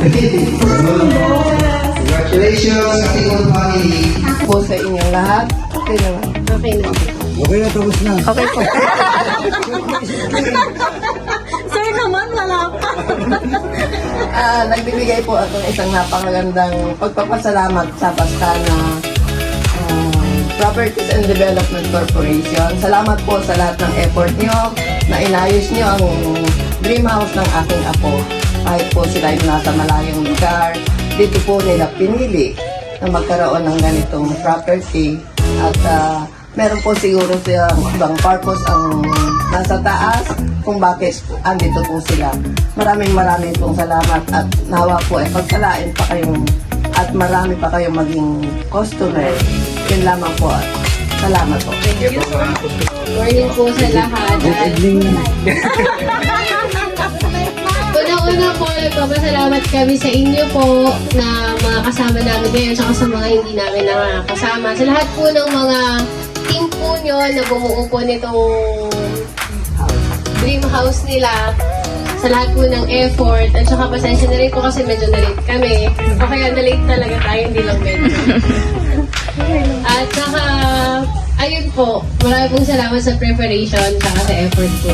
Congratulations, Katikon family. Po sa inyong lahat. Okay naman. Okay na. Okay na, tapos na. Okay po. Sir naman, wala pa. Nagbibigay po ako ng isang napakagandang pagpapasalamat sa Pastana Properties and Development Corporation. Salamat po sa lahat ng effort nyo na inayos nyo ang dream house ng aking apo. Kahit po sila yung nasa malayong lugar, dito po nila pinili na magkaroon ng ganitong property. At meron po siguro silang ibang purpose ang nasa taas kung bakit andito po sila. Maraming pong salamat at nawa po ay pagkalain pa kayong at marami pa kayong maging customer. Yun lamang po. Salamat po. Thank you po. Morning po sa lahat. Good evening. Una-una po, nagpapasalamat kami sa inyo po na mga kasama namin ngayon saka sa mga hindi namin nakakasama. Sa lahat po ng mga team po nyo na bumuo po nitong dream house nila. Sa lahat po ng effort. At saka pasensya na rin po kasi medyo na-late kami. O kaya na-late talaga tayo, hindi lang medyo. At saka, ayun po, marami pong salamat sa preparation saka sa effort po.